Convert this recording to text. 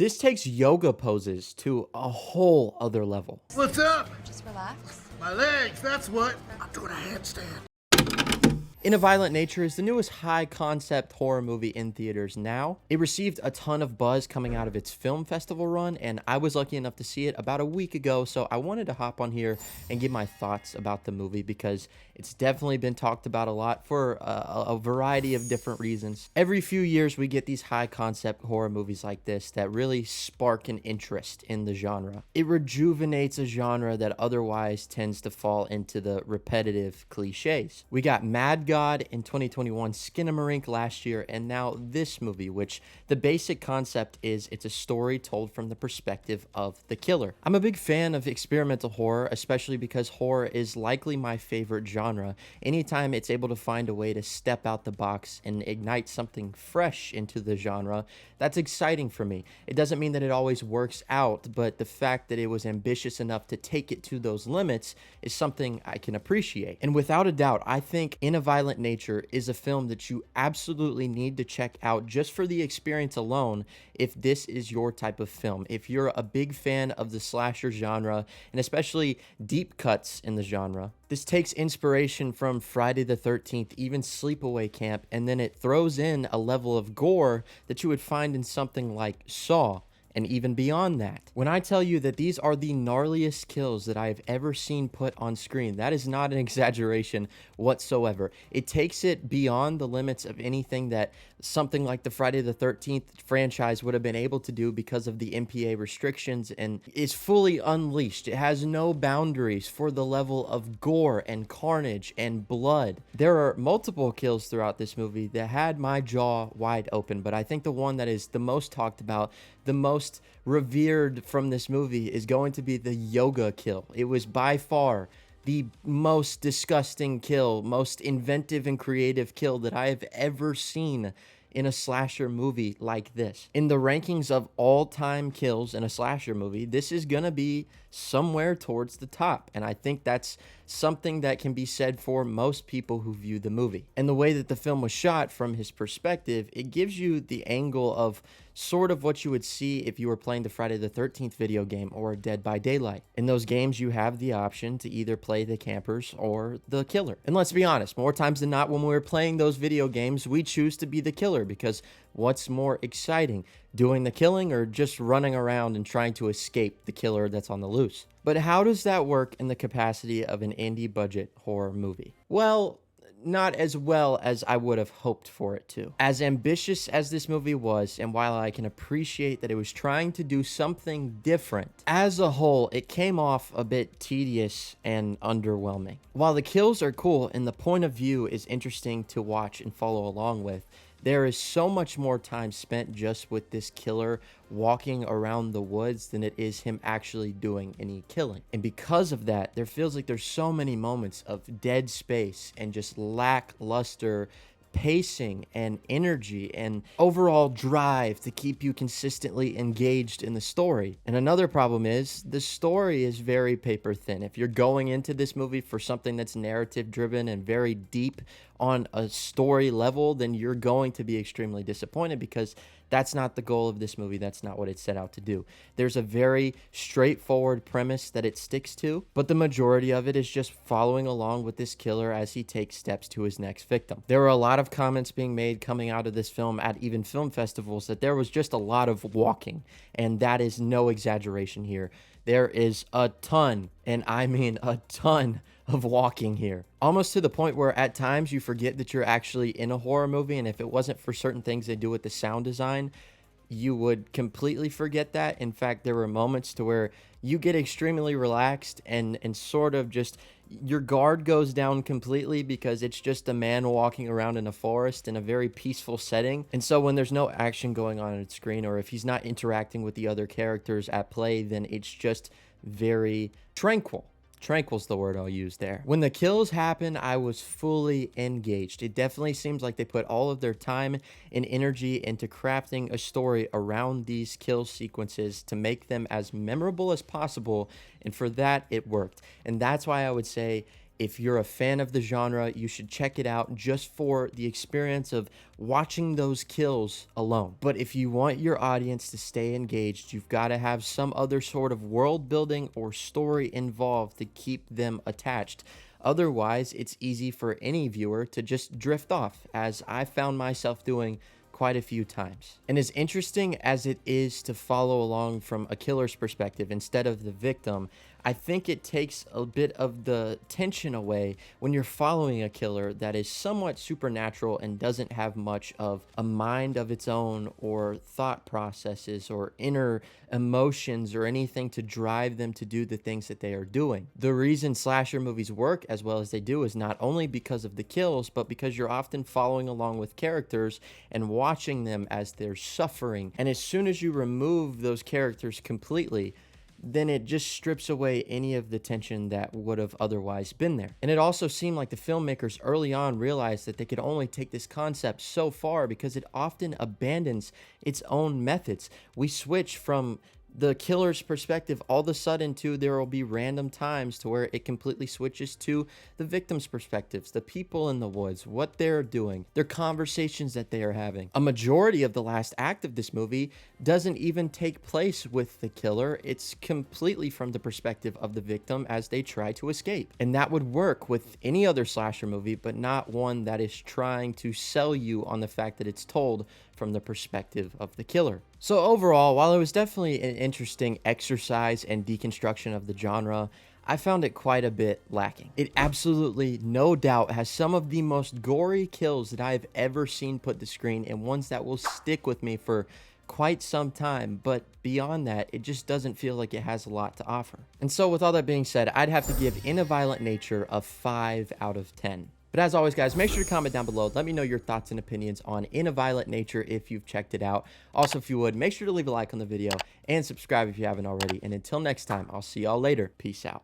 This takes yoga poses to a whole other level. What's up? Just relax. My legs, that's what. I'm doing a handstand. In a Violent Nature is the newest high-concept horror movie in theaters now. It received a ton of buzz coming out of its film festival run, and I was lucky enough to see it about a week ago, so I wanted to hop on here and give my thoughts about the movie because it's definitely been talked about a lot for a variety of different reasons. Every few years, we get these high-concept horror movies like this that really spark an interest in the genre. It rejuvenates a genre that otherwise tends to fall into the repetitive cliches. We got Mad God in 2021, Skinamarink last year, and now this movie, which the basic concept is it's a story told from the perspective of the killer. I'm a big fan of experimental horror, especially because horror is likely my favorite genre. Anytime it's able to find a way to step out the box and ignite something fresh into the genre, that's exciting for me. It doesn't mean that it always works out, but the fact that it was ambitious enough to take it to those limits is something I can appreciate. And without a doubt, I think In a Violent Nature is a film that you absolutely need to check out just for the experience alone if this is your type of film. If you're a big fan of the slasher genre, and especially deep cuts in the genre, this takes inspiration from Friday the 13th, even Sleepaway Camp, and then it throws in a level of gore that you would find in something like Saw, and even beyond that. When I tell you that these are the gnarliest kills that I have ever seen put on screen, that is not an exaggeration whatsoever. It takes it beyond the limits of anything that something like the Friday the 13th franchise would have been able to do because of the MPA restrictions, and is fully unleashed. It has no boundaries for the level of gore and carnage and blood. There are multiple kills throughout this movie that had my jaw wide open, but I think the one that is the most talked about, the most revered from this movie, is going to be the yoga kill. It was by far the most disgusting kill, most inventive and creative kill that I have ever seen in a slasher movie like this. In the rankings of all-time kills in a slasher movie, this is gonna be somewhere towards the top, and I think that's something that can be said for most people who view the movie. And the way that the film was shot from his perspective, it gives you the angle of sort of what you would see if you were playing the Friday the 13th video game or Dead by Daylight. In those games, you have the option to either play the campers or the killer. And let's be honest, more times than not when we're playing those video games, we choose to be the killer because what's more exciting, doing the killing or just running around and trying to escape the killer that's on the loose? But how does that work in the capacity of an indie budget horror movie? Well, not as well as I would have hoped for it to. As ambitious as this movie was, and while I can appreciate that it was trying to do something different, as a whole, it came off a bit tedious and underwhelming. While the kills are cool and the point of view is interesting to watch and follow along with, there is so much more time spent just with this killer walking around the woods than it is him actually doing any killing. And because of that, there feels like there's so many moments of dead space and just lackluster pacing and energy and overall drive to keep you consistently engaged in the story. And another problem is the story is very paper thin. If you're going into this movie for something that's narrative driven and very deep on a story level, then you're going to be extremely disappointed because that's not the goal of this movie. That's not what it set out to do. There's a very straightforward premise that it sticks to, but the majority of it is just following along with this killer as he takes steps to his next victim. There were a lot of comments being made coming out of this film at even film festivals that there was just a lot of walking, and that is no exaggeration here. There is a ton, and I mean a ton, of walking here. Almost to the point where at times you forget that you're actually in a horror movie, and if it wasn't for certain things they do with the sound design, you would completely forget that. In fact, there were moments to where you get extremely relaxed and sort of just your guard goes down completely because it's just a man walking around in a forest in a very peaceful setting. And so when there's no action going on screen, or if he's not interacting with the other characters at play, then it's just very tranquil. Tranquil's the word I'll use there. When the kills happen, I was fully engaged. It definitely seems like they put all of their time and energy into crafting a story around these kill sequences to make them as memorable as possible, and for that, it worked. And that's why I would say if you're a fan of the genre, you should check it out just for the experience of watching those kills alone. But if you want your audience to stay engaged, you've got to have some other sort of world building or story involved to keep them attached. Otherwise, it's easy for any viewer to just drift off, as I found myself doing quite a few times. And as interesting as it is to follow along from a killer's perspective instead of the victim, I think it takes a bit of the tension away when you're following a killer that is somewhat supernatural and doesn't have much of a mind of its own or thought processes or inner emotions or anything to drive them to do the things that they are doing. The reason slasher movies work as well as they do is not only because of the kills, but because you're often following along with characters and watching them as they're suffering. And as soon as you remove those characters completely, then it just strips away any of the tension that would have otherwise been there. And it also seemed like the filmmakers early on realized that they could only take this concept so far because it often abandons its own methods. We switch from the killer's perspective all of a sudden to there will be random times to where it completely switches to the victim's perspectives, the people in the woods, what they're doing, their conversations that they are having. A majority of the last act of this movie doesn't even take place with the killer. It's completely from the perspective of the victim as they try to escape. And that would work with any other slasher movie, but not one that is trying to sell you on the fact that it's told from the perspective of the killer. So overall, while it was definitely an interesting exercise and deconstruction of the genre, I found it quite a bit lacking. It absolutely, no doubt, has some of the most gory kills that I've ever seen put to screen and ones that will stick with me for quite some time, but beyond that, it just doesn't feel like it has a lot to offer. And so with all that being said, I'd have to give In a Violent Nature a 5 out of 10. But as always, guys, make sure to comment down below. Let me know your thoughts and opinions on In a Violent Nature if you've checked it out. Also, if you would, make sure to leave a like on the video and subscribe if you haven't already. And until next time, I'll see y'all later. Peace out.